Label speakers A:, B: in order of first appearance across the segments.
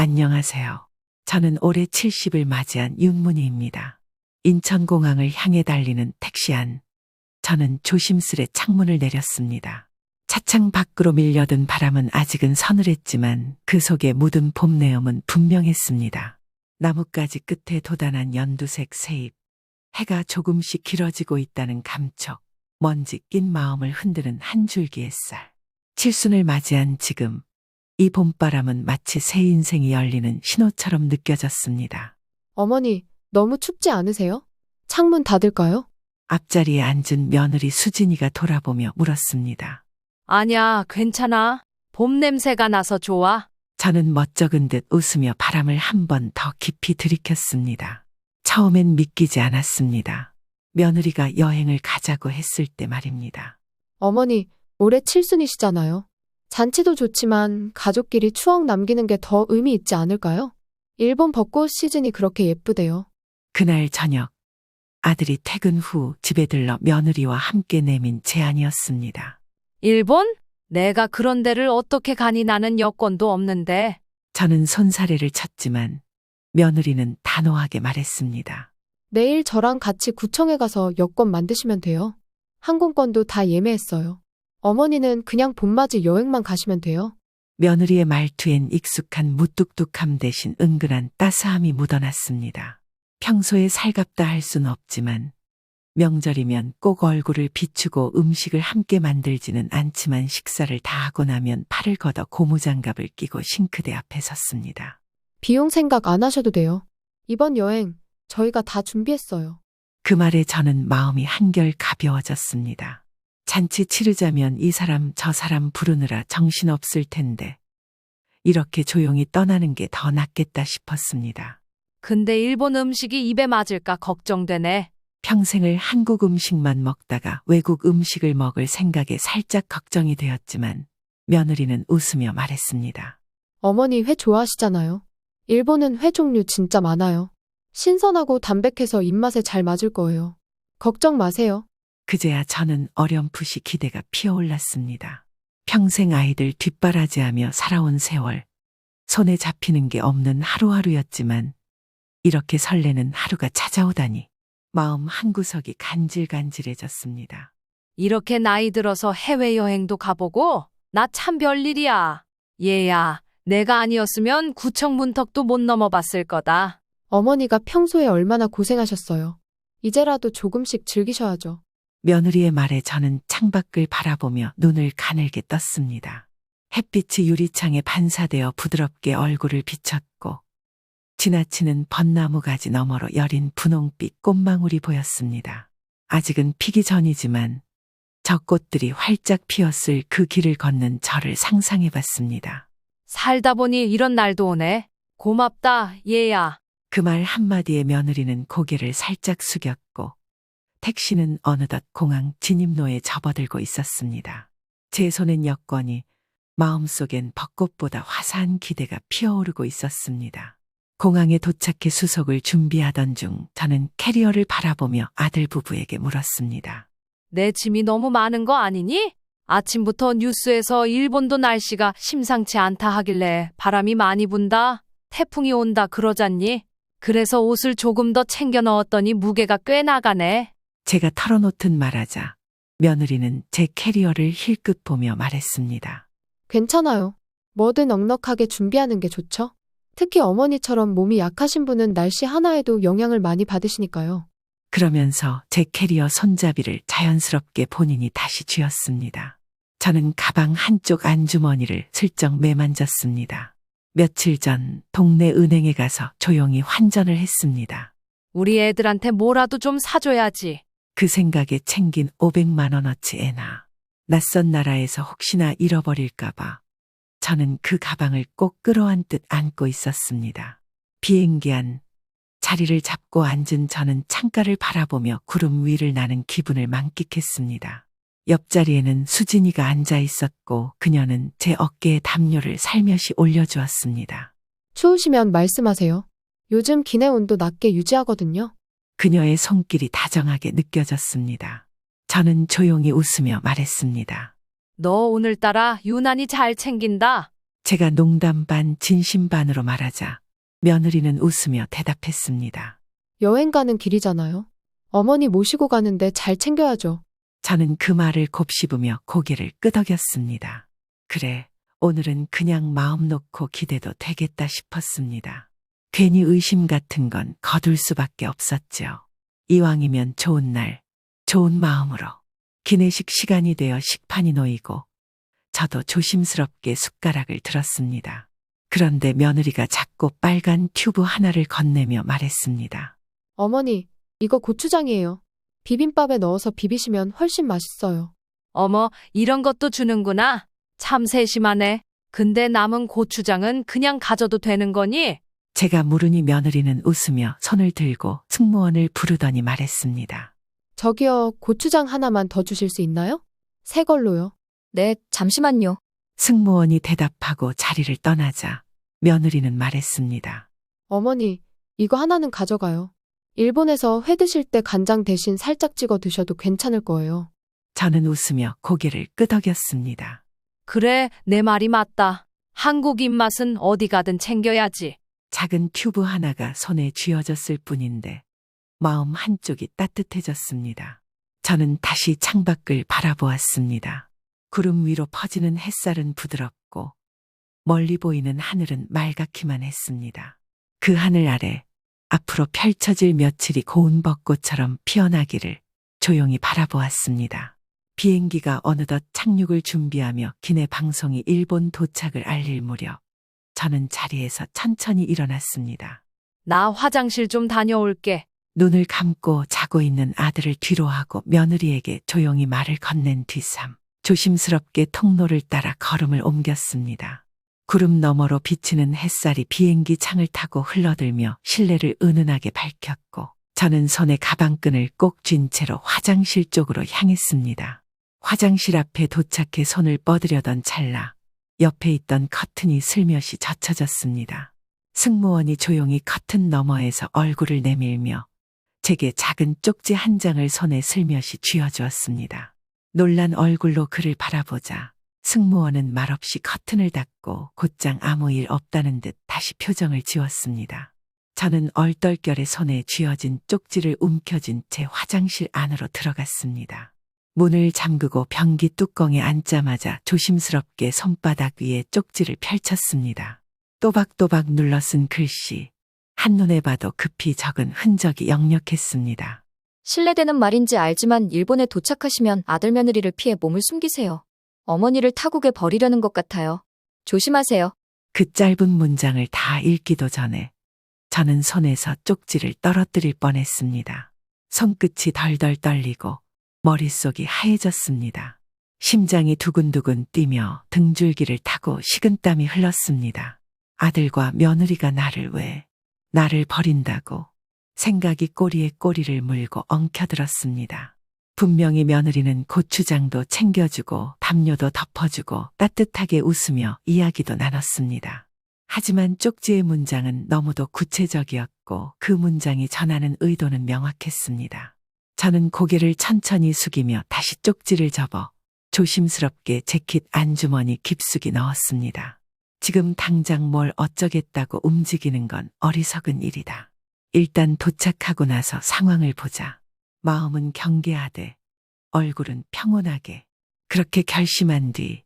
A: 안녕하세요. 저는 올해 70을 맞이한 윤문희입니다. 인천공항을 향해 달리는 택시 안. 저는 조심스레 창문을 내렸습니다. 차창 밖으로 밀려든 바람은 아직은 서늘했지만 그 속에 묻은 봄 내음은 분명했습니다. 나뭇가지 끝에 돋아난 연두색 새잎. 해가 조금씩 길어지고 있다는 감촉. 먼지 낀 마음을 흔드는 한 줄기 햇살. 칠순을 맞이한 지금. 이 봄바람은 마치 새 인생이 열리는 신호처럼 느껴졌습니다.
B: 어머니, 너무 춥지 않으세요? 창문 닫을까요?
A: 앞자리에 앉은 며느리 수진이가 돌아보며 물었습니다.
C: 아냐, 괜찮아. 봄 냄새가 나서 좋아.
A: 저는 멋쩍은 듯 웃으며 바람을 한 번 더 깊이 들이켰습니다. 처음엔 믿기지 않았습니다. 며느리가 여행을 가자고 했을 때 말입니다.
B: 어머니, 올해 칠순이시잖아요. 잔치도 좋지만 가족끼리 추억 남기는 게 더 의미 있지 않을까요? 일본 벚꽃 시즌이 그렇게 예쁘대요.
A: 그날 저녁 아들이 퇴근 후 집에 들러 며느리와 함께 내민 제안이었습니다.
C: 일본? 내가 그런 데를 어떻게 가니 나는 여권도 없는데.
A: 저는 손사래를 쳤지만 며느리는 단호하게 말했습니다.
B: 내일 저랑 같이 구청에 가서 여권 만드시면 돼요. 항공권도 다 예매했어요. 어머니는 그냥 봄맞이 여행만 가시면 돼요.
A: 며느리의 말투엔 익숙한 무뚝뚝함 대신 은근한 따스함이 묻어났습니다. 평소에 살갑다 할 순 없지만 명절이면 꼭 얼굴을 비추고 음식을 함께 만들지는 않지만 식사를 다 하고 나면 팔을 걷어 고무장갑을 끼고 싱크대 앞에 섰습니다.
B: 비용 생각 안 하셔도 돼요. 이번 여행 저희가 다 준비했어요.
A: 그 말에 저는 마음이 한결 가벼워졌습니다. 잔치 치르자면 이 사람 저 사람 부르느라 정신없을 텐데 이렇게 조용히 떠나는 게 더 낫겠다 싶었습니다.
C: 근데 일본 음식이 입에 맞을까 걱정되네.
A: 평생을 한국 음식만 먹다가 외국 음식을 먹을 생각에 살짝 걱정이 되었지만 며느리는 웃으며 말했습니다.
B: 어머니 회 좋아하시잖아요. 일본은 회 종류 진짜 많아요. 신선하고 담백해서 입맛에 잘 맞을 거예요. 걱정 마세요.
A: 그제야 저는 어렴풋이 기대가 피어올랐습니다. 평생 아이들 뒷바라지하며 살아온 세월. 손에 잡히는 게 없는 하루하루였지만 이렇게 설레는 하루가 찾아오다니 마음 한구석이 간질간질해졌습니다.
C: 이렇게 나이 들어서 해외여행도 가보고? 나 참 별일이야. 얘야, 내가 아니었으면 구청 문턱도 못 넘어봤을 거다.
B: 어머니가 평소에 얼마나 고생하셨어요. 이제라도 조금씩 즐기셔야죠.
A: 며느리의 말에 저는 창밖을 바라보며 눈을 가늘게 떴습니다. 햇빛이 유리창에 반사되어 부드럽게 얼굴을 비쳤고 지나치는 벚나무 가지 너머로 여린 분홍빛 꽃망울이 보였습니다. 아직은 피기 전이지만 저 꽃들이 활짝 피었을 그 길을 걷는 저를 상상해봤습니다.
C: 살다 보니 이런 날도 오네. 고맙다, 얘야.
A: 그 말 한마디에 며느리는 고개를 살짝 숙였고 택시는 어느덧 공항 진입로에 접어들고 있었습니다. 제 손엔 여권이 마음속엔 벚꽃보다 화사한 기대가 피어오르고 있었습니다. 공항에 도착해 수속을 준비하던 중 저는 캐리어를 바라보며 아들 부부에게 물었습니다.
C: 내 짐이 너무 많은 거 아니니? 아침부터 뉴스에서 일본도 날씨가 심상치 않다 하길래 바람이 많이 분다, 태풍이 온다 그러잖니? 그래서 옷을 조금 더 챙겨 넣었더니 무게가 꽤 나가네.
A: 제가 털어놓든 말하자 며느리는 제 캐리어를 힐끗 보며 말했습니다.
B: 괜찮아요. 뭐든 넉넉하게 준비하는 게 좋죠. 특히 어머니처럼 몸이 약하신 분은 날씨 하나에도 영향을 많이 받으시니까요.
A: 그러면서 제 캐리어 손잡이를 자연스럽게 본인이 다시 쥐었습니다. 저는 가방 한쪽 안주머니를 슬쩍 매만졌습니다. 며칠 전 동네 은행에 가서 조용히 환전을 했습니다.
C: 우리 애들한테 뭐라도 좀 사줘야지.
A: 그 생각에 챙긴 500만 원어치 애나. 낯선 나라에서 혹시나 잃어버릴까봐 저는 그 가방을 꼭 끌어안듯 안고 있었습니다. 비행기 안 자리를 잡고 앉은 저는 창가를 바라보며 구름 위를 나는 기분을 만끽했습니다. 옆자리에는 수진이가 앉아 있었고 그녀는 제 어깨에 담요를 살며시 올려주었습니다.
B: 추우시면 말씀하세요. 요즘 기내 온도 낮게 유지하거든요.
A: 그녀의 손길이 다정하게 느껴졌습니다. 저는 조용히 웃으며 말했습니다.
C: 너 오늘따라 유난히 잘 챙긴다.
A: 제가 농담 반 진심 반으로 말하자 며느리는 웃으며 대답했습니다.
B: 여행 가는 길이잖아요. 어머니 모시고 가는데 잘 챙겨야죠.
A: 저는 그 말을 곱씹으며 고개를 끄덕였습니다. 그래, 오늘은 그냥 마음 놓고 기대도 되겠다 싶었습니다. 괜히 의심 같은 건 거둘 수밖에 없었죠. 이왕이면 좋은 날, 좋은 마음으로. 기내식 시간이 되어 식판이 놓이고 저도 조심스럽게 숟가락을 들었습니다. 그런데 며느리가 작고 빨간 튜브 하나를 건네며 말했습니다.
B: 어머니, 이거 고추장이에요. 비빔밥에 넣어서 비비시면 훨씬 맛있어요.
C: 어머, 이런 것도 주는구나. 참 세심하네. 근데 남은 고추장은 그냥 가져도 되는 거니?
A: 제가 물으니 며느리는 웃으며 손을 들고 승무원을 부르더니 말했습니다.
B: 저기요, 고추장 하나만 더 주실 수 있나요? 새 걸로요.
D: 네, 잠시만요.
A: 승무원이 대답하고 자리를 떠나자 며느리는 말했습니다.
B: 어머니, 이거 하나는 가져가요. 일본에서 회 드실 때 간장 대신 살짝 찍어 드셔도 괜찮을 거예요.
A: 저는 웃으며 고개를 끄덕였습니다.
C: 그래, 내 말이 맞다. 한국 입맛은 어디 가든 챙겨야지.
A: 작은 튜브 하나가 손에 쥐어졌을 뿐인데 마음 한쪽이 따뜻해졌습니다. 저는 다시 창밖을 바라보았습니다. 구름 위로 퍼지는 햇살은 부드럽고 멀리 보이는 하늘은 맑기만 했습니다. 그 하늘 아래 앞으로 펼쳐질 며칠이 고운 벚꽃처럼 피어나기를 조용히 바라보았습니다. 비행기가 어느덧 착륙을 준비하며 기내 방송이 일본 도착을 알릴 무렵 저는 자리에서 천천히 일어났습니다.
C: 나 화장실 좀 다녀올게.
A: 눈을 감고 자고 있는 아들을 뒤로 하고 며느리에게 조용히 말을 건넨 뒤삼 조심스럽게 통로를 따라 걸음을 옮겼습니다. 구름 너머로 비치는 햇살이 비행기 창을 타고 흘러들며 실내를 은은하게 밝혔고 저는 손에 가방끈을 꼭 쥔 채로 화장실 쪽으로 향했습니다. 화장실 앞에 도착해 손을 뻗으려던 찰나 옆에 있던 커튼이 슬며시 젖혀졌습니다. 승무원이 조용히 커튼 너머에서 얼굴을 내밀며 제게 작은 쪽지 한 장을 손에 슬며시 쥐어주었습니다. 놀란 얼굴로 그를 바라보자 승무원은 말없이 커튼을 닫고 곧장 아무 일 없다는 듯 다시 표정을 지웠습니다. 저는 얼떨결에 손에 쥐어진 쪽지를 움켜쥔 채 화장실 안으로 들어갔습니다. 문을 잠그고 변기 뚜껑에 앉자마자 조심스럽게 손바닥 위에 쪽지를 펼쳤습니다. 또박또박 눌러 쓴 글씨, 한눈에 봐도 급히 적은 흔적이 역력했습니다.
D: 실례되는 말인지 알지만 일본에 도착하시면 아들 며느리를 피해 몸을 숨기세요. 어머니를 타국에 버리려는 것 같아요. 조심하세요.
A: 그 짧은 문장을 다 읽기도 전에 저는 손에서 쪽지를 떨어뜨릴 뻔했습니다. 손끝이 덜덜 떨리고 머릿속이 하얘졌습니다. 심장이 두근두근 뛰며 등줄기를 타고 식은땀이 흘렀습니다. 아들과 며느리가 나를 버린다고 생각이 꼬리에 꼬리를 물고 엉켜들었습니다. 분명히 며느리는 고추장도 챙겨주고 담요도 덮어주고 따뜻하게 웃으며 이야기도 나눴습니다. 하지만 쪽지의 문장은 너무도 구체적이었고 그 문장이 전하는 의도는 명확했습니다. 저는 고개를 천천히 숙이며 다시 쪽지를 접어 조심스럽게 재킷 안주머니 깊숙이 넣었습니다. 지금 당장 뭘 어쩌겠다고 움직이는 건 어리석은 일이다. 일단 도착하고 나서 상황을 보자. 마음은 경계하되 얼굴은 평온하게. 그렇게 결심한 뒤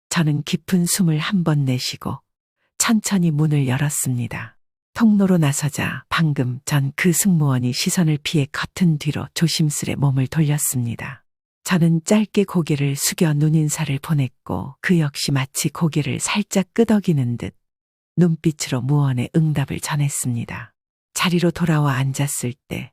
A: 저는 깊은 숨을 한 번 내쉬고 천천히 문을 열었습니다. 통로로 나서자 방금 전 그 승무원이 시선을 피해 커튼 뒤로 조심스레 몸을 돌렸습니다. 저는 짧게 고개를 숙여 눈인사를 보냈고 그 역시 마치 고개를 살짝 끄덕이는 듯 눈빛으로 무언의 응답을 전했습니다. 자리로 돌아와 앉았을 때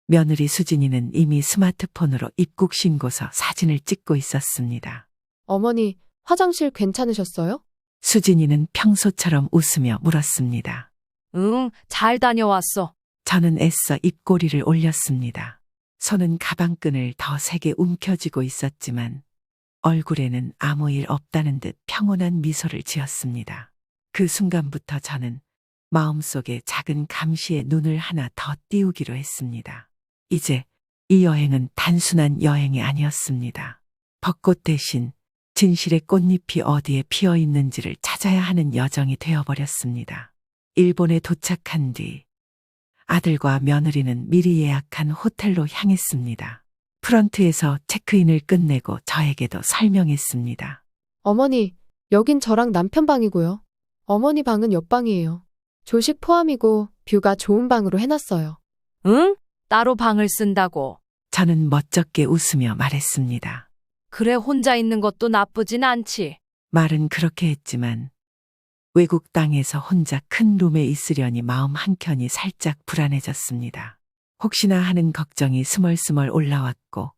A: 며느리 수진이는 이미 스마트폰으로 입국 신고서 사진을 찍고 있었습니다.
B: 어머니, 화장실 괜찮으셨어요?
A: 수진이는 평소처럼 웃으며 물었습니다.
C: 응, 잘 다녀왔어.
A: 저는 애써 입꼬리를 올렸습니다. 손은 가방끈을 더 세게 움켜쥐고 있었지만 얼굴에는 아무 일 없다는 듯 평온한 미소를 지었습니다. 그 순간부터 저는 마음속에 작은 감시의 눈을 하나 더 띄우기로 했습니다. 이제 이 여행은 단순한 여행이 아니었습니다. 벚꽃 대신 진실의 꽃잎이 어디에 피어 있는지를 찾아야 하는 여정이 되어버렸습니다. 일본에 도착한 뒤 아들과 며느리는 미리 예약한 호텔로 향했습니다. 프런트에서 체크인을 끝내고 저에게도 설명했습니다.
B: 어머니, 여긴 저랑 남편 방이고요. 어머니 방은 옆방이에요. 조식 포함이고 뷰가 좋은 방으로 해놨어요.
C: 응? 따로 방을 쓴다고.
A: 저는 멋쩍게 웃으며 말했습니다.
C: 그래, 혼자 있는 것도 나쁘진 않지.
A: 말은 그렇게 했지만 외국 땅에서 혼자 큰 룸에 있으려니 마음 한켠이 살짝 불안해졌습니다. 혹시나 하는 걱정이 스멀스멀 올라왔고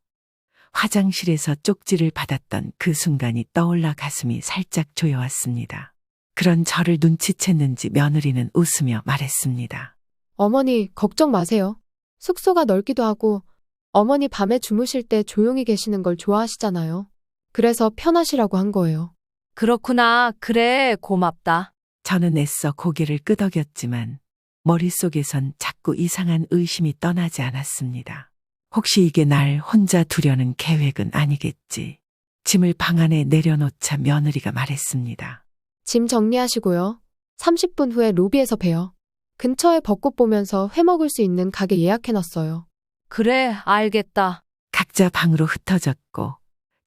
A: 화장실에서 쪽지를 받았던 그 순간이 떠올라 가슴이 살짝 조여왔습니다. 그런 저를 눈치챘는지 며느리는 웃으며 말했습니다.
B: 어머니, 걱정 마세요. 숙소가 넓기도 하고 어머니 밤에 주무실 때 조용히 계시는 걸 좋아하시잖아요. 그래서 편하시라고 한 거예요.
C: 그렇구나. 그래, 고맙다.
A: 저는 애써 고개를 끄덕였지만 머릿속에선 자꾸 이상한 의심이 떠나지 않았습니다. 혹시 이게 날 혼자 두려는 계획은 아니겠지. 짐을 방 안에 내려놓자 며느리가 말했습니다.
B: 짐 정리하시고요. 30분 후에 로비에서 봬요. 근처에 벚꽃 보면서 회 먹을 수 있는 가게 예약해놨어요.
C: 그래, 알겠다.
A: 각자 방으로 흩어졌고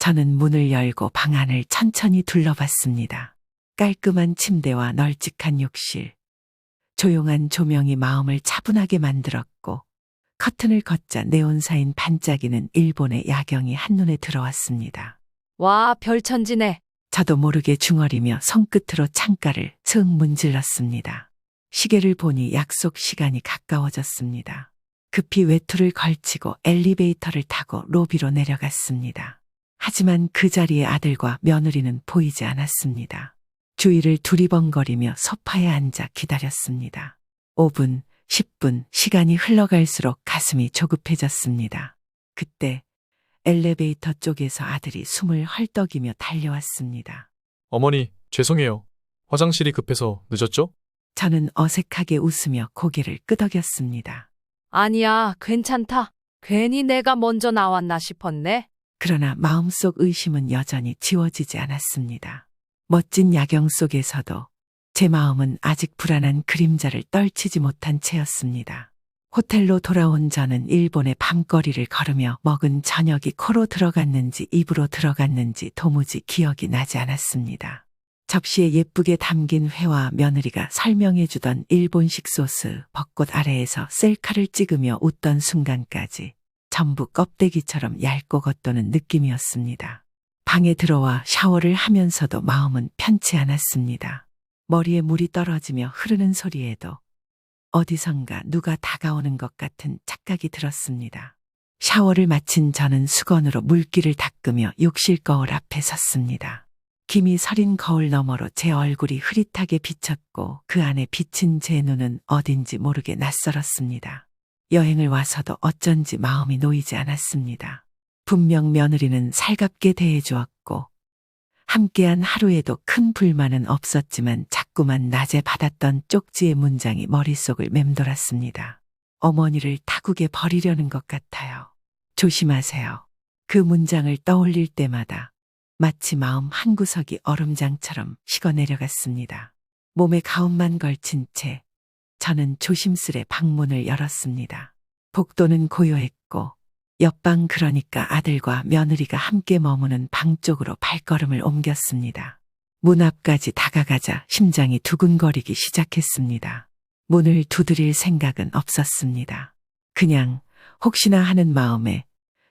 A: 저는 문을 열고 방 안을 천천히 둘러봤습니다. 깔끔한 침대와 널찍한 욕실, 조용한 조명이 마음을 차분하게 만들었고 커튼을 걷자 네온사인 반짝이는 일본의 야경이 한눈에 들어왔습니다.
C: 와, 별천지네.
A: 저도 모르게 중얼이며 손끝으로 창가를 슥 문질렀습니다. 시계를 보니 약속 시간이 가까워졌습니다. 급히 외투를 걸치고 엘리베이터를 타고 로비로 내려갔습니다. 하지만 그 자리에 아들과 며느리는 보이지 않았습니다. 주위를 두리번거리며 소파에 앉아 기다렸습니다. 5분, 10분 시간이 흘러갈수록 가슴이 조급해졌습니다. 그때 엘리베이터 쪽에서 아들이 숨을 헐떡이며 달려왔습니다.
E: 어머니, 죄송해요. 화장실이 급해서 늦었죠?
A: 저는 어색하게 웃으며 고개를 끄덕였습니다.
C: 아니야, 괜찮다. 괜히 내가 먼저 나왔나 싶었네.
A: 그러나 마음속 의심은 여전히 지워지지 않았습니다. 멋진 야경 속에서도 제 마음은 아직 불안한 그림자를 떨치지 못한 채였습니다. 호텔로 돌아온 저는 일본의 밤거리를 걸으며 먹은 저녁이 코로 들어갔는지 입으로 들어갔는지 도무지 기억이 나지 않았습니다. 접시에 예쁘게 담긴 회와 며느리가 설명해주던 일본식 소스, 벚꽃 아래에서 셀카를 찍으며 웃던 순간까지 전부 껍데기처럼 얇고 겉도는 느낌이었습니다. 방에 들어와 샤워를 하면서도 마음은 편치 않았습니다. 머리에 물이 떨어지며 흐르는 소리에도 어디선가 누가 다가오는 것 같은 착각이 들었습니다. 샤워를 마친 저는 수건으로 물기를 닦으며 욕실 거울 앞에 섰습니다. 김이 서린 거울 너머로 제 얼굴이 흐릿하게 비쳤고 그 안에 비친 제 눈은 어딘지 모르게 낯설었습니다. 여행을 와서도 어쩐지 마음이 놓이지 않았습니다. 분명 며느리는 살갑게 대해주었고 함께한 하루에도 큰 불만은 없었지만 자꾸만 낮에 받았던 쪽지의 문장이 머릿속을 맴돌았습니다. 어머니를 타국에 버리려는 것 같아요. 조심하세요. 그 문장을 떠올릴 때마다 마치 마음 한구석이 얼음장처럼 식어내려갔습니다. 몸에 가운만 걸친 채 저는 조심스레 방문을 열었습니다. 복도는 고요했고 옆방 그러니까 아들과 며느리가 함께 머무는 방 쪽으로 발걸음을 옮겼습니다. 문 앞까지 다가가자 심장이 두근거리기 시작했습니다. 문을 두드릴 생각은 없었습니다. 그냥 혹시나 하는 마음에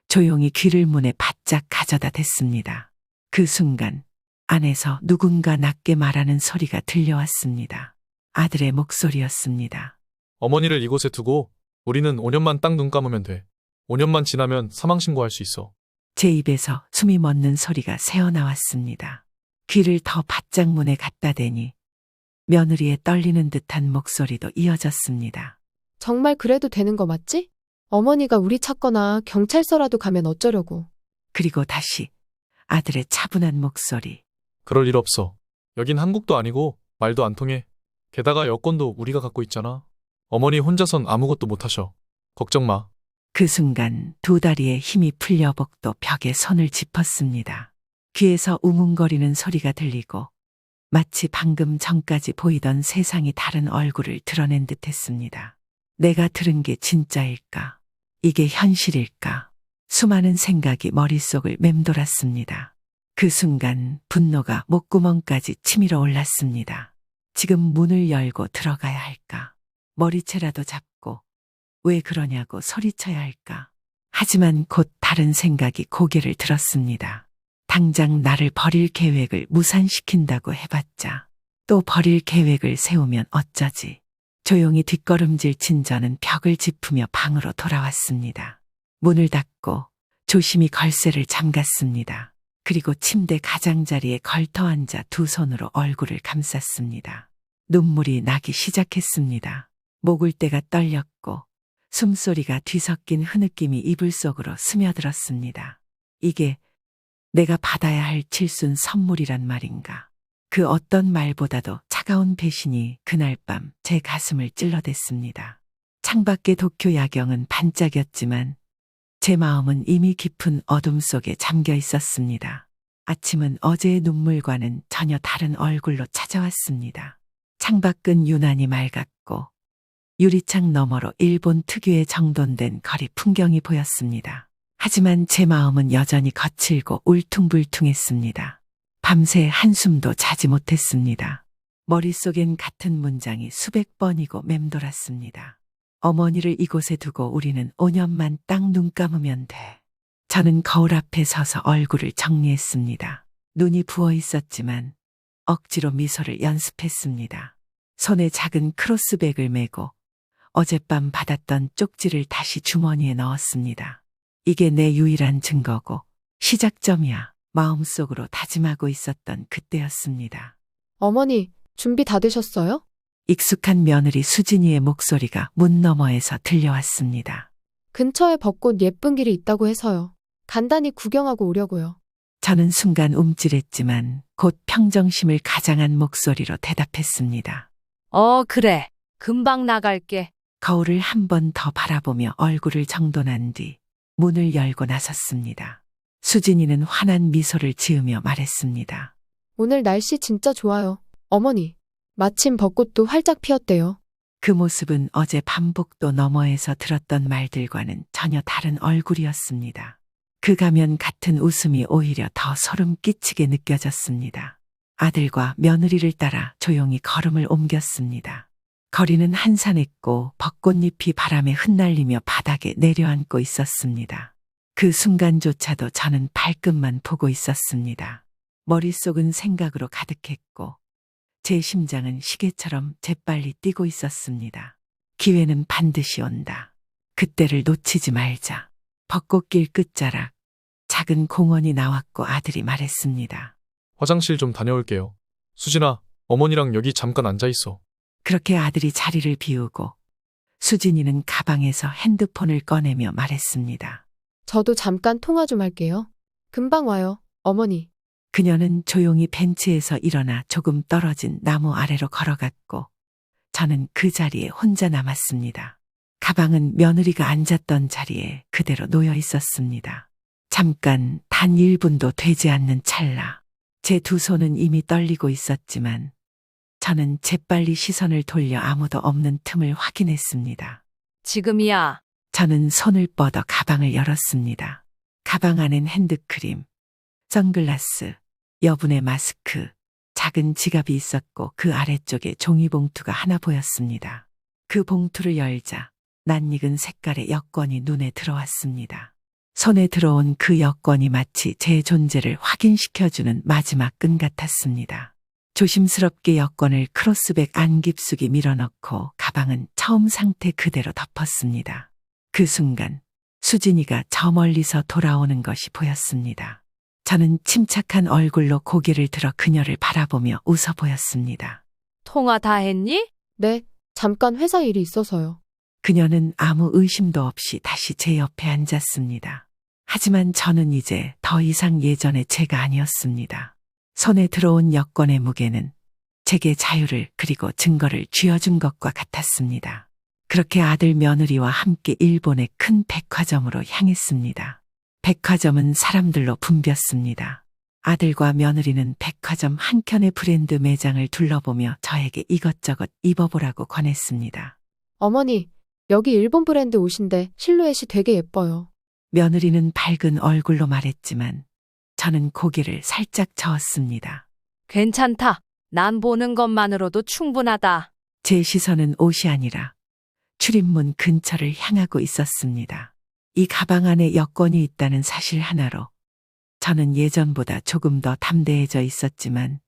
A: 조용히 귀를 문에 바짝 가져다 댔습니다. 그 순간 안에서 누군가 낮게 말하는 소리가 들려왔습니다. 아들의 목소리였습니다.
E: 어머니를 이곳에 두고 우리는 5년만 딱 눈 감으면 돼. 5년만 지나면 사망신고할 수 있어.
A: 제 입에서 숨이 멎는 소리가 새어나왔습니다. 귀를 더 바짝 문에 갖다 대니 며느리의 떨리는 듯한 목소리도 이어졌습니다.
B: 정말 그래도 되는 거 맞지? 어머니가 우리 찾거나 경찰서라도 가면 어쩌려고.
A: 그리고 다시 아들의 차분한 목소리.
E: 그럴 일 없어. 여긴 한국도 아니고 말도 안 통해. 게다가 여권도 우리가 갖고 있잖아. 어머니 혼자선 아무것도 못 하셔. 걱정 마.
A: 그 순간 두 다리에 힘이 풀려 복도 벽에 손을 짚었습니다. 귀에서 웅웅거리는 소리가 들리고 마치 방금 전까지 보이던 세상이 다른 얼굴을 드러낸 듯 했습니다. 내가 들은 게 진짜일까? 이게 현실일까? 수많은 생각이 머릿속을 맴돌았습니다. 그 순간 분노가 목구멍까지 치밀어 올랐습니다. 지금 문을 열고 들어가야 할까? 머리채라도 잡고 왜 그러냐고 소리쳐야 할까? 하지만 곧 다른 생각이 고개를 들었습니다. 당장 나를 버릴 계획을 무산시킨다고 해봤자 또 버릴 계획을 세우면 어쩌지? 조용히 뒷걸음질 친 저는 벽을 짚으며 방으로 돌아왔습니다. 문을 닫고 조심히 걸쇠를 잠갔습니다. 그리고 침대 가장자리에 걸터 앉아 두 손으로 얼굴을 감쌌습니다. 눈물이 나기 시작했습니다. 목을대가 떨렸고 숨소리가 뒤섞인 흐느낌이 이불 속으로 스며들었습니다. 이게 내가 받아야 할 칠순 선물이란 말인가? 그 어떤 말보다도 차가운 배신이 그날 밤 제 가슴을 찔러댔습니다. 창밖의 도쿄 야경은 반짝였지만 제 마음은 이미 깊은 어둠 속에 잠겨 있었습니다. 아침은 어제의 눈물과는 전혀 다른 얼굴로 찾아왔습니다. 창밖은 유난히 맑았고 유리창 너머로 일본 특유의 정돈된 거리 풍경이 보였습니다. 하지만 제 마음은 여전히 거칠고 울퉁불퉁했습니다. 밤새 한숨도 자지 못했습니다. 머릿속엔 같은 문장이 수백 번이고 맴돌았습니다. 어머니를 이곳에 두고 우리는 5년만 딱 눈 감으면 돼. 저는 거울 앞에 서서 얼굴을 정리했습니다. 눈이 부어 있었지만 억지로 미소를 연습했습니다. 손에 작은 크로스백을 메고 어젯밤 받았던 쪽지를 다시 주머니에 넣었습니다. 이게 내 유일한 증거고 시작점이야. 마음속으로 다짐하고 있었던 그때였습니다.
B: 어머니, 준비 다 되셨어요?
A: 익숙한 며느리 수진이의 목소리가 문 너머에서 들려왔습니다.
B: 근처에 벚꽃 예쁜 길이 있다고 해서요. 간단히 구경하고 오려고요.
A: 저는 순간 움찔했지만 곧 평정심을 가장한 목소리로 대답했습니다.
C: 그래. 금방 나갈게.
A: 거울을 한 번 더 바라보며 얼굴을 정돈한 뒤 문을 열고 나섰습니다. 수진이는 환한 미소를 지으며 말했습니다.
B: 오늘 날씨 진짜 좋아요. 어머니, 마침 벚꽃도 활짝 피었대요.
A: 그 모습은 어제 반복도 너머에서 들었던 말들과는 전혀 다른 얼굴이었습니다. 그 가면 같은 웃음이 오히려 더 소름 끼치게 느껴졌습니다. 아들과 며느리를 따라 조용히 걸음을 옮겼습니다. 거리는 한산했고 벚꽃잎이 바람에 흩날리며 바닥에 내려앉고 있었습니다. 그 순간조차도 저는 발끝만 보고 있었습니다. 머릿속은 생각으로 가득했고 제 심장은 시계처럼 재빨리 뛰고 있었습니다. 기회는 반드시 온다. 그때를 놓치지 말자. 벚꽃길 끝자락 작은 공원이 나왔고 아들이 말했습니다.
E: 화장실 좀 다녀올게요. 수진아, 어머니랑 여기 잠깐 앉아 있어.
A: 그렇게 아들이 자리를 비우고 수진이는 가방에서 핸드폰을 꺼내며 말했습니다.
B: 저도 잠깐 통화 좀 할게요. 금방 와요, 어머니.
A: 그녀는 조용히 벤치에서 일어나 조금 떨어진 나무 아래로 걸어갔고 저는 그 자리에 혼자 남았습니다. 가방은 며느리가 앉았던 자리에 그대로 놓여 있었습니다. 잠깐 단 1분도 되지 않는 찰나 제 두 손은 이미 떨리고 있었지만 저는 재빨리 시선을 돌려 아무도 없는 틈을 확인했습니다.
C: 지금이야.
A: 저는 손을 뻗어 가방을 열었습니다. 가방 안엔 핸드크림, 선글라스, 여분의 마스크, 작은 지갑이 있었고 그 아래쪽에 종이봉투가 하나 보였습니다. 그 봉투를 열자 낯익은 색깔의 여권이 눈에 들어왔습니다. 손에 들어온 그 여권이 마치 제 존재를 확인시켜주는 마지막 끈 같았습니다. 조심스럽게 여권을 크로스백 안 깊숙이 밀어넣고 가방은 처음 상태 그대로 덮었습니다. 그 순간 수진이가 저 멀리서 돌아오는 것이 보였습니다. 저는 침착한 얼굴로 고개를 들어 그녀를 바라보며 웃어 보였습니다.
C: 통화 다 했니?
B: 네, 잠깐 회사 일이 있어서요.
A: 그녀는 아무 의심도 없이 다시 제 옆에 앉았습니다. 하지만 저는 이제 더 이상 예전의 제가 아니었습니다. 손에 들어온 여권의 무게는 제게 자유를 그리고 증거를 쥐어준 것과 같았습니다. 그렇게 아들 며느리와 함께 일본의 큰 백화점으로 향했습니다. 백화점은 사람들로 붐볐습니다. 아들과 며느리는 백화점 한 켠의 브랜드 매장을 둘러보며 저에게 이것저것 입어보라고 권했습니다.
B: 어머니, 여기 일본 브랜드 옷인데 실루엣이 되게 예뻐요.
A: 며느리는 밝은 얼굴로 말했지만 저는 고개를 살짝 저었습니다.
C: 괜찮다. 난 보는 것만으로도 충분하다.
A: 제 시선은 옷이 아니라 출입문 근처를 향하고 있었습니다. 이 가방 안에 여권이 있다는 사실 하나로 저는 예전보다 조금 더 담대해져 있었지만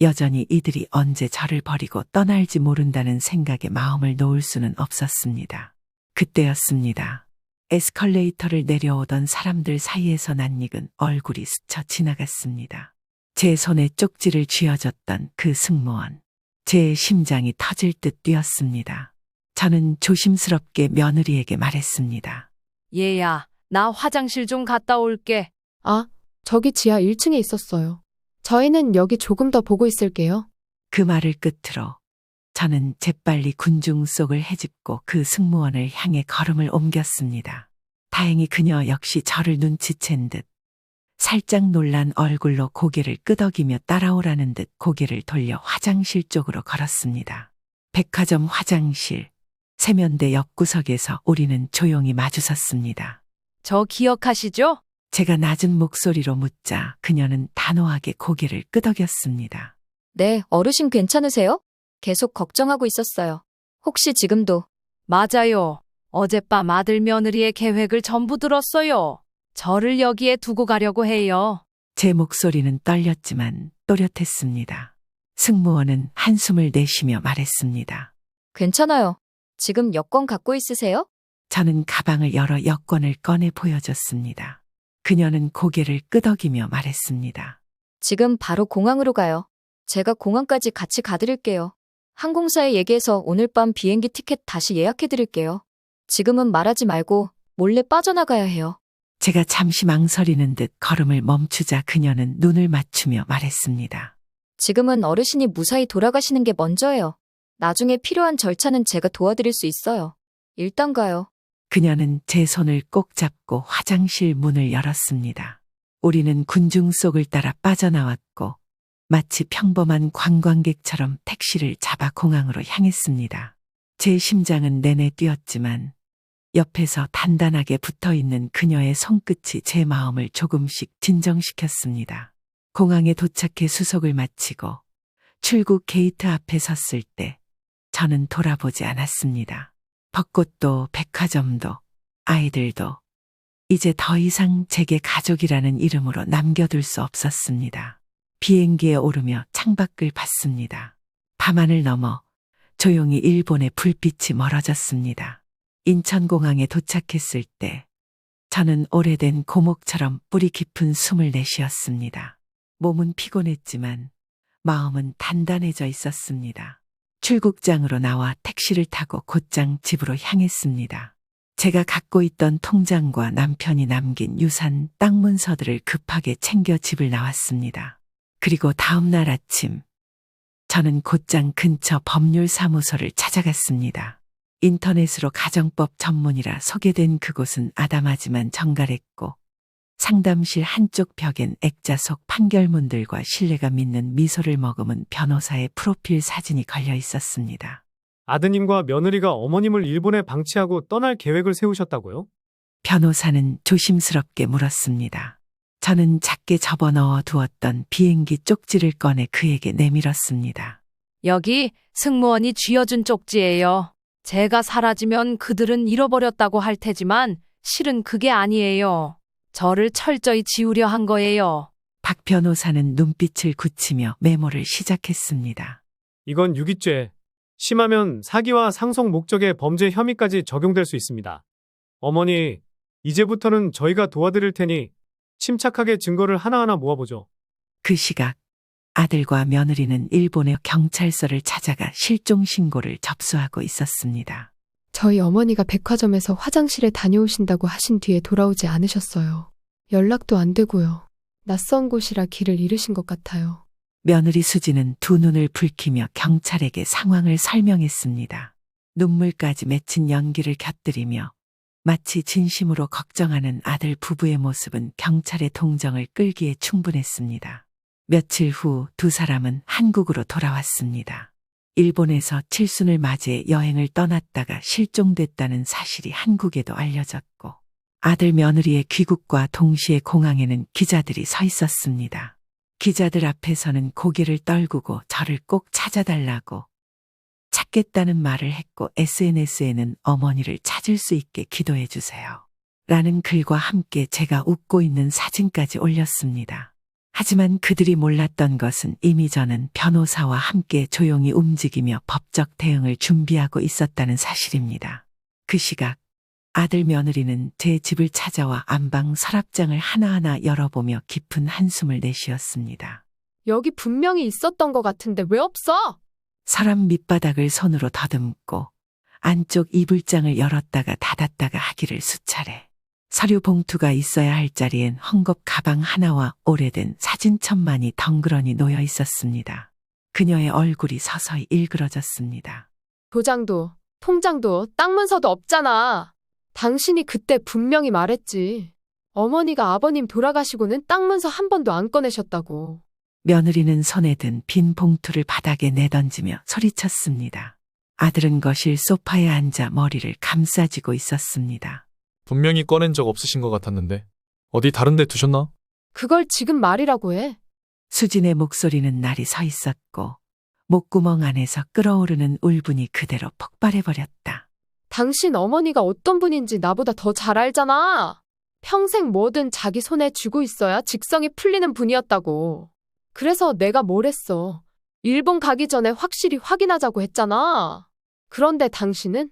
A: 여전히 이들이 언제 저를 버리고 떠날지 모른다는 생각에 마음을 놓을 수는 없었습니다. 그때였습니다. 에스컬레이터를 내려오던 사람들 사이에서 낯익은 얼굴이 스쳐 지나갔습니다. 제 손에 쪽지를 쥐어줬던 그 승무원. 제 심장이 터질 듯 뛰었습니다. 저는 조심스럽게 며느리에게 말했습니다.
C: 얘야, 나 화장실 좀 갔다 올게.
B: 아, 저기 지하 1층에 있었어요. 저희는 여기 조금 더 보고 있을게요.
A: 그 말을 끝으로 저는 재빨리 군중 속을 헤집고 그 승무원을 향해 걸음을 옮겼습니다. 다행히 그녀 역시 저를 눈치챈 듯 살짝 놀란 얼굴로 고개를 끄덕이며 따라오라는 듯 고개를 돌려 화장실 쪽으로 걸었습니다. 백화점 화장실, 세면대 옆구석에서 우리는 조용히 마주섰습니다.
C: 저 기억하시죠?
A: 제가 낮은 목소리로 묻자 그녀는 단호하게 고개를 끄덕였습니다.
D: 네, 어르신 괜찮으세요? 계속 걱정하고 있었어요. 혹시 지금도?
C: 맞아요. 어젯밤 아들 며느리의 계획을 전부 들었어요. 저를 여기에 두고 가려고 해요.
A: 제 목소리는 떨렸지만 또렷했습니다. 승무원은 한숨을 내쉬며 말했습니다.
D: 괜찮아요. 지금 여권 갖고 있으세요?
A: 저는 가방을 열어 여권을 꺼내 보여줬습니다. 그녀는 고개를 끄덕이며 말했습니다.
D: 지금 바로 공항으로 가요. 제가 공항까지 같이 가드릴게요. 항공사에 얘기해서 오늘 밤 비행기 티켓 다시 예약해드릴게요. 지금은 말하지 말고 몰래 빠져나가야 해요.
A: 제가 잠시 망설이는 듯 걸음을 멈추자 그녀는 눈을 맞추며 말했습니다.
D: 지금은 어르신이 무사히 돌아가시는 게 먼저예요. 나중에 필요한 절차는 제가 도와드릴 수 있어요. 일단 가요.
A: 그녀는 제 손을 꼭 잡고 화장실 문을 열었습니다. 우리는 군중 속을 따라 빠져나왔고 마치 평범한 관광객처럼 택시를 잡아 공항으로 향했습니다. 제 심장은 내내 뛰었지만 옆에서 단단하게 붙어있는 그녀의 손끝이 제 마음을 조금씩 진정시켰습니다. 공항에 도착해 수속을 마치고 출국 게이트 앞에 섰을 때 저는 돌아보지 않았습니다. 벚꽃도 백화점도 아이들도 이제 더 이상 제게 가족이라는 이름으로 남겨둘 수 없었습니다. 비행기에 오르며 창밖을 봤습니다. 밤하늘 넘어 조용히 일본의 불빛이 멀어졌습니다. 인천공항에 도착했을 때 저는 오래된 고목처럼 뿌리 깊은 숨을 내쉬었습니다. 몸은 피곤했지만 마음은 단단해져 있었습니다. 출국장으로 나와 택시를 타고 곧장 집으로 향했습니다. 제가 갖고 있던 통장과 남편이 남긴 유산, 땅 문서들을 급하게 챙겨 집을 나왔습니다. 그리고 다음 날 아침, 저는 곧장 근처 법률사무소를 찾아갔습니다. 인터넷으로 가정법 전문이라 소개된 그곳은 아담하지만 정갈했고 상담실 한쪽 벽엔 액자 속 판결문들과 신뢰감 있는 미소를 머금은 변호사의 프로필 사진이 걸려 있었습니다.
F: 아드님과 며느리가 어머님을 일본에 방치하고 떠날 계획을 세우셨다고요?
A: 변호사는 조심스럽게 물었습니다. 저는 작게 접어넣어 두었던 비행기 쪽지를 꺼내 그에게 내밀었습니다.
C: 여기 승무원이 쥐어준 쪽지예요. 제가 사라지면 그들은 잃어버렸다고 할 테지만 실은 그게 아니에요. 저를 철저히 지우려 한 거예요.
A: 박 변호사는 눈빛을 굳히며 메모를 시작했습니다.
F: 이건 유기죄. 심하면 사기와 상속 목적의 범죄 혐의까지 적용될 수 있습니다. 어머니, 이제부터는 저희가 도와드릴 테니 침착하게 증거를 하나하나 모아보죠.
A: 그 시각 아들과 며느리는 일본의 경찰서를 찾아가 실종 신고를 접수하고 있었습니다.
B: 저희 어머니가 백화점에서 화장실에 다녀오신다고 하신 뒤에 돌아오지 않으셨어요. 연락도 안 되고요. 낯선 곳이라 길을 잃으신 것 같아요.
A: 며느리 수지는 두 눈을 붉히며 경찰에게 상황을 설명했습니다. 눈물까지 맺힌 연기를 곁들이며 마치 진심으로 걱정하는 아들 부부의 모습은 경찰의 동정을 끌기에 충분했습니다. 며칠 후 두 사람은 한국으로 돌아왔습니다. 일본에서 칠순을 맞이해 여행을 떠났다가 실종됐다는 사실이 한국에도 알려졌고 아들 며느리의 귀국과 동시에 공항에는 기자들이 서 있었습니다. 기자들 앞에서는 고개를 떨구고 저를 꼭 찾아달라고 찾겠다는 말을 했고 SNS에는 어머니를 찾을 수 있게 기도해 주세요. 라는 글과 함께 제가 웃고 있는 사진까지 올렸습니다. 하지만 그들이 몰랐던 것은 이미 저는 변호사와 함께 조용히 움직이며 법적 대응을 준비하고 있었다는 사실입니다. 그 시각 아들 며느리는 제 집을 찾아와 안방 서랍장을 하나하나 열어보며 깊은 한숨을 내쉬었습니다.
B: 여기 분명히 있었던 것 같은데 왜 없어?
A: 서랍 밑바닥을 손으로 더듬고 안쪽 이불장을 열었다가 닫았다가 하기를 수차례. 서류 봉투가 있어야 할 자리엔 헝겊 가방 하나와 오래된 사진첩만이 덩그러니 놓여 있었습니다. 그녀의 얼굴이 서서히 일그러졌습니다.
B: 도장도, 통장도, 땅 문서도 없잖아. 당신이 그때 분명히 말했지. 어머니가 아버님 돌아가시고는 땅 문서 한 번도 안 꺼내셨다고.
A: 며느리는 손에 든 빈 봉투를 바닥에 내던지며 소리쳤습니다. 아들은 거실 소파에 앉아 머리를 감싸쥐고 있었습니다.
E: 분명히 꺼낸 적 없으신 것 같았는데 어디 다른 데 두셨나?
B: 그걸 지금 말이라고 해.
A: 수진의 목소리는 날이 서 있었고 목구멍 안에서 끓어오르는 울분이 그대로 폭발해버렸다.
B: 당신 어머니가 어떤 분인지 나보다 더 잘 알잖아. 평생 뭐든 자기 손에 쥐고 있어야 직성이 풀리는 분이었다고. 그래서 내가 뭘 했어. 일본 가기 전에 확실히 확인하자고 했잖아. 그런데 당신은?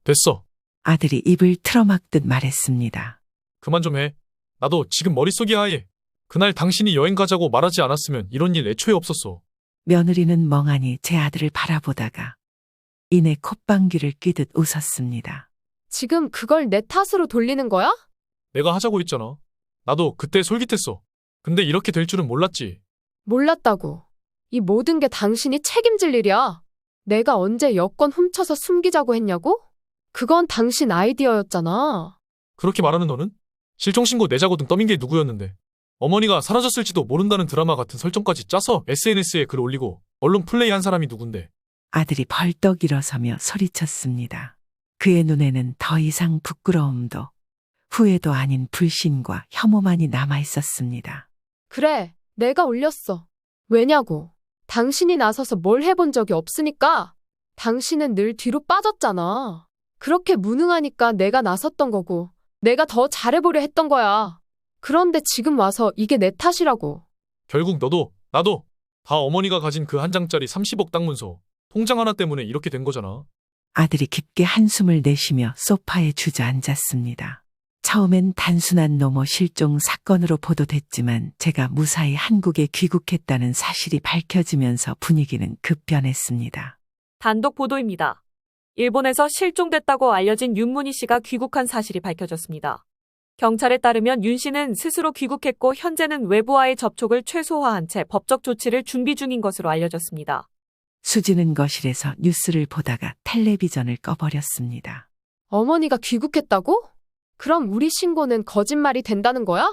E: 됐어.
A: 아들이 입을 틀어막듯 말했습니다.
E: 그만 좀 해. 나도 지금 머릿속이 하얘. 그날 당신이 여행 가자고 말하지 않았으면 이런 일 애초에 없었어.
A: 며느리는 멍하니 제 아들을 바라보다가 이내 콧방귀를 뀌듯 웃었습니다.
B: 지금 그걸 내 탓으로 돌리는 거야?
E: 내가 하자고 했잖아. 나도 그때 솔깃했어. 근데 이렇게 될 줄은 몰랐지.
B: 몰랐다고. 이 모든 게 당신이 책임질 일이야. 내가 언제 여권 훔쳐서 숨기자고 했냐고? 그건 당신 아이디어였잖아.
E: 그렇게 말하는 너는? 실종신고 내자고 등 떠민 게 누구였는데. 어머니가 사라졌을지도 모른다는 드라마 같은 설정까지 짜서 SNS에 글 올리고 언론 플레이한 사람이 누군데.
A: 아들이 벌떡 일어서며 소리쳤습니다. 그의 눈에는 더 이상 부끄러움도 후회도 아닌 불신과 혐오만이 남아 있었습니다.
B: 그래, 내가 올렸어. 왜냐고. 당신이 나서서 뭘 해본 적이 없으니까. 당신은 늘 뒤로 빠졌잖아. 그렇게 무능하니까 내가 나섰던 거고, 내가 더 잘해보려 했던 거야. 그런데 지금 와서 이게 내 탓이라고.
E: 결국 너도 나도 다 어머니가 가진 그 한 장짜리 30억 땅문서 통장 하나 때문에 이렇게 된 거잖아.
A: 아들이 깊게 한숨을 내쉬며 소파에 주저앉았습니다. 처음엔 단순한 노모 실종 사건으로 보도됐지만 제가 무사히 한국에 귀국했다는 사실이 밝혀지면서 분위기는 급변했습니다.
G: 단독 보도입니다. 일본에서 실종됐다고 알려진 윤문희 씨가 귀국한 사실이 밝혀졌습니다. 경찰에 따르면 윤 씨는 스스로 귀국했고 현재는 외부와의 접촉을 최소화한 채 법적 조치를 준비 중인 것으로 알려졌습니다.
A: 수지는 거실에서 뉴스를 보다가 텔레비전을 꺼버렸습니다.
B: 어머니가 귀국했다고? 그럼 우리 신고는 거짓말이 된다는 거야?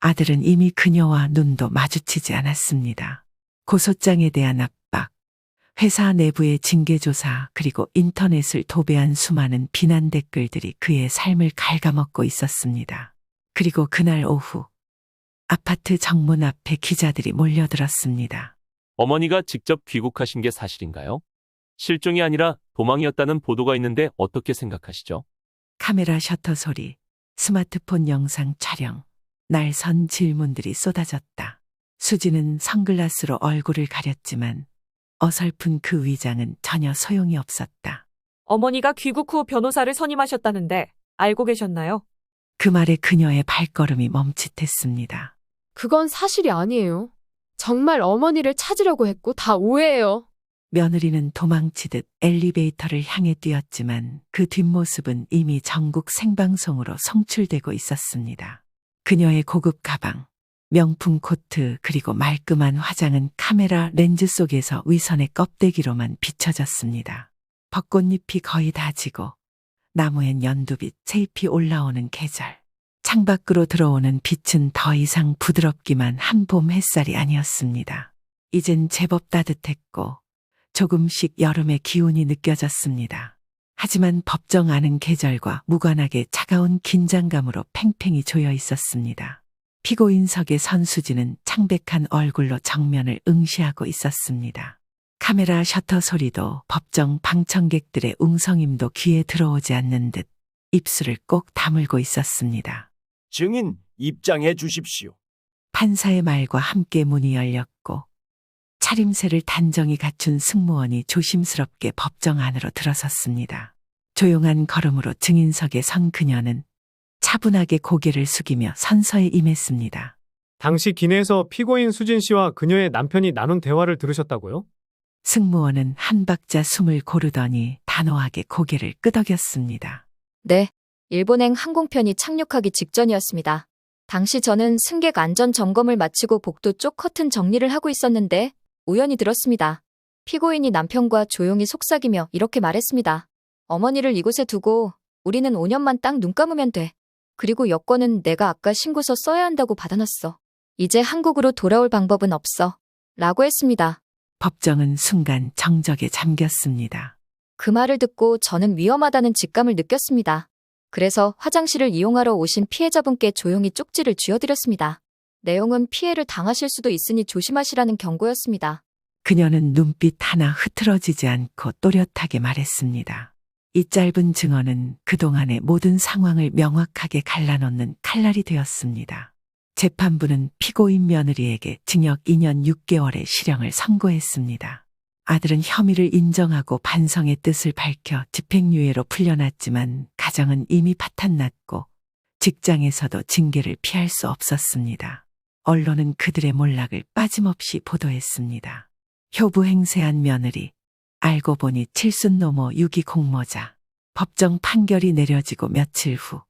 A: 아들은 이미 그녀와 눈도 마주치지 않았습니다. 고소장에 대한 압박, 회사 내부의 징계조사 그리고 인터넷을 도배한 수많은 비난 댓글들이 그의 삶을 갉아먹고 있었습니다. 그리고 그날 오후 아파트 정문 앞에 기자들이 몰려들었습니다.
H: 어머니가 직접 귀국하신 게 사실인가요? 실종이 아니라 도망이었다는 보도가 있는데 어떻게 생각하시죠?
A: 카메라 셔터 소리, 스마트폰 영상 촬영, 날선 질문들이 쏟아졌다. 수지는 선글라스로 얼굴을 가렸지만 어설픈 그 위장은 전혀 소용이 없었다.
G: 어머니가 귀국 후 변호사를 선임하셨다는데 알고 계셨나요?
A: 그 말에 그녀의 발걸음이 멈칫했습니다.
B: 그건 사실이 아니에요. 정말 어머니를 찾으려고 했고 다 오해예요.
A: 며느리는 도망치듯 엘리베이터를 향해 뛰었지만 그 뒷모습은 이미 전국 생방송으로 송출되고 있었습니다. 그녀의 고급 가방, 명품 코트 그리고 말끔한 화장은 카메라 렌즈 속에서 위선의 껍데기로만 비춰졌습니다. 벚꽃잎이 거의 다 지고 나무엔 연두빛, 새잎이 올라오는 계절. 창밖으로 들어오는 빛은 더 이상 부드럽기만 한 봄 햇살이 아니었습니다. 이젠 제법 따뜻했고 조금씩 여름의 기운이 느껴졌습니다. 하지만 법정 안은 계절과 무관하게 차가운 긴장감으로 팽팽히 조여 있었습니다. 피고인석의 선수진은 창백한 얼굴로 정면을 응시하고 있었습니다. 카메라 셔터 소리도 법정 방청객들의 웅성임도 귀에 들어오지 않는 듯 입술을 꼭 다물고 있었습니다.
I: 증인 입장해 주십시오.
A: 판사의 말과 함께 문이 열렸고 차림새를 단정히 갖춘 승무원이 조심스럽게 법정 안으로 들어섰습니다. 조용한 걸음으로 증인석에 선 그녀는 차분하게 고개를 숙이며 선서에 임했습니다.
F: 당시 기내에서 피고인 수진 씨와 그녀의 남편이 나눈 대화를 들으셨다고요?
A: 승무원은 한 박자 숨을 고르더니 단호하게 고개를 끄덕였습니다.
D: 네. 일본행 항공편이 착륙하기 직전이었습니다. 당시 저는 승객 안전 점검을 마치고 복도 쪽 커튼 정리를 하고 있었는데 우연히 들었습니다. 피고인이 남편과 조용히 속삭이며 이렇게 말했습니다. 어머니를 이곳에 두고 우리는 5년만 딱 눈 감으면 돼. 그리고 여권은 내가 아까 신고서 써야 한다고 받아놨어. 이제 한국으로 돌아올 방법은 없어. 라고 했습니다.
A: 법정은 순간 정적에 잠겼습니다.
D: 그 말을 듣고 저는 위험하다는 직감을 느꼈습니다. 그래서 화장실을 이용하러 오신 피해자분께 조용히 쪽지를 쥐어드렸습니다. 내용은 피해를 당하실 수도 있으니 조심하시라는 경고였습니다.
A: 그녀는 눈빛 하나 흐트러지지 않고 또렷하게 말했습니다. 이 짧은 증언은 그동안의 모든 상황을 명확하게 갈라놓는 칼날이 되었습니다. 재판부는 피고인 며느리에게 징역 2년 6개월의 실형을 선고했습니다. 아들은 혐의를 인정하고 반성의 뜻을 밝혀 집행유예로 풀려났지만 가정은 이미 파탄났고 직장에서도 징계를 피할 수 없었습니다. 언론은 그들의 몰락을 빠짐없이 보도했습니다. 효부행세한 며느리, 알고 보니 칠순노모 유기 공모자. 법정 판결이 내려지고 며칠 후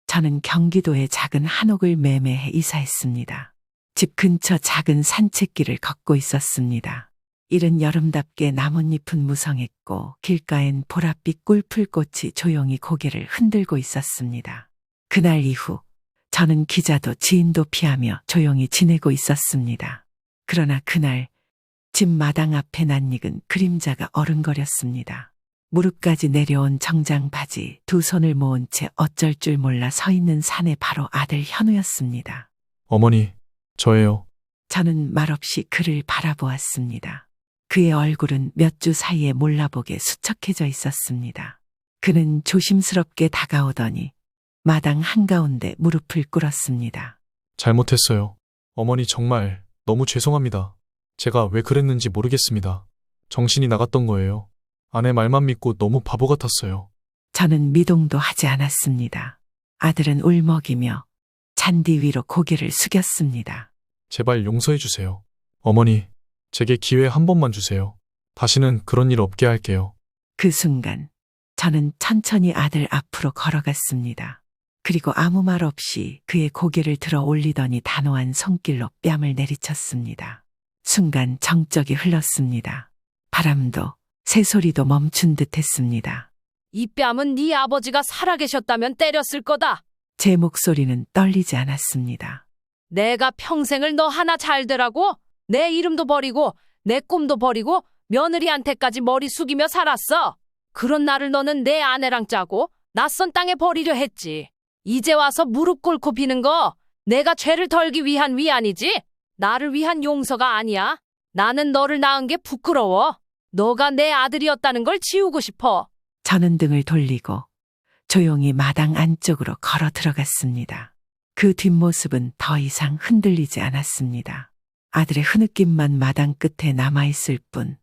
A: 저는 경기도의 작은 한옥을 매매해 이사했습니다. 집 근처 작은 산책길을 걷고 있었습니다. 이른 여름답게 나뭇잎은 무성했고 길가엔 보랏빛 꿀풀꽃이 조용히 고개를 흔들고 있었습니다. 그날 이후 저는 기자도 지인도 피하며 조용히 지내고 있었습니다. 그러나 그날 집 마당 앞에 낯익은 그림자가 어른거렸습니다. 무릎까지 내려온 정장 바지, 두 손을 모은 채 어쩔 줄 몰라 서 있는 사내 바로 아들 현우였습니다.
E: 어머니, 저예요.
A: 저는 말없이 그를 바라보았습니다. 그의 얼굴은 몇 주 사이에 몰라보게 수척해져 있었습니다. 그는 조심스럽게 다가오더니 마당 한가운데 무릎을 꿇었습니다.
E: 잘못했어요. 어머니 정말 너무 죄송합니다. 제가 왜 그랬는지 모르겠습니다. 정신이 나갔던 거예요. 아내 말만 믿고 너무 바보 같았어요.
A: 저는 미동도 하지 않았습니다. 아들은 울먹이며 잔디 위로 고개를 숙였습니다.
E: 제발 용서해 주세요. 어머니, 제게 기회 한 번만 주세요. 다시는 그런 일 없게 할게요.
A: 그 순간 저는 천천히 아들 앞으로 걸어갔습니다. 그리고 아무 말 없이 그의 고개를 들어 올리더니 단호한 손길로 뺨을 내리쳤습니다. 순간 정적이 흘렀습니다. 바람도 새소리도 멈춘 듯 했습니다.
C: 이 뺨은 네 아버지가 살아계셨다면 때렸을 거다.
A: 제 목소리는 떨리지 않았습니다.
C: 내가 평생을 너 하나 잘 되라고 내 이름도 버리고 내 꿈도 버리고 며느리한테까지 머리 숙이며 살았어. 그런 나를 너는 내 아내랑 짜고 낯선 땅에 버리려 했지. 이제 와서 무릎 꿇고 비는 거 내가 죄를 덜기 위한 위안이지. 나를 위한 용서가 아니야. 나는 너를 낳은 게 부끄러워. 너가 내 아들이었다는 걸 지우고 싶어.
A: 저는 등을 돌리고 조용히 마당 안쪽으로 걸어 들어갔습니다. 그 뒷모습은 더 이상 흔들리지 않았습니다. 아들의 흐느낌만 마당 끝에 남아있을 뿐,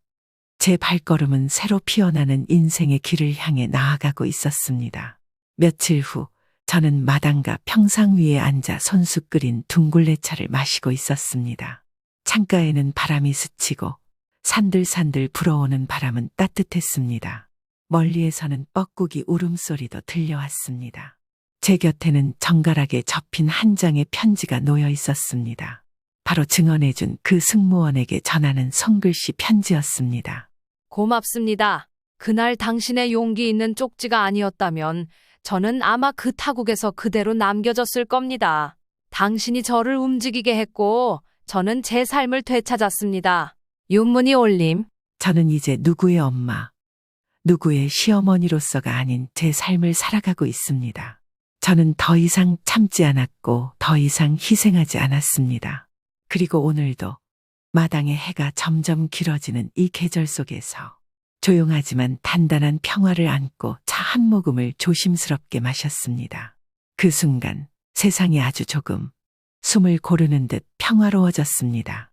A: 제 발걸음은 새로 피어나는 인생의 길을 향해 나아가고 있었습니다. 며칠 후 저는 마당가 평상 위에 앉아 손수 끓인 둥글레차를 마시고 있었습니다. 창가에는 바람이 스치고 산들산들 불어오는 바람은 따뜻했습니다. 멀리에서는 뻐꾸기 울음소리도 들려왔습니다. 제 곁에는 정갈하게 접힌 한 장의 편지가 놓여 있었습니다. 바로 증언해준 그 승무원에게 전하는 손글씨 편지였습니다.
C: 고맙습니다. 그날 당신의 용기 있는 쪽지가 아니었다면 저는 아마 그 타국에서 그대로 남겨졌을 겁니다. 당신이 저를 움직이게 했고 저는 제 삶을 되찾았습니다. 윤문이 올림.
A: 저는 이제 누구의 엄마, 누구의 시어머니로서가 아닌 제 삶을 살아가고 있습니다. 저는 더 이상 참지 않았고 더 이상 희생하지 않았습니다. 그리고 오늘도 마당의 해가 점점 길어지는 이 계절 속에서 조용하지만 단단한 평화를 안고 차 한 모금을 조심스럽게 마셨습니다. 그 순간 세상이 아주 조금 숨을 고르는 듯 평화로워졌습니다.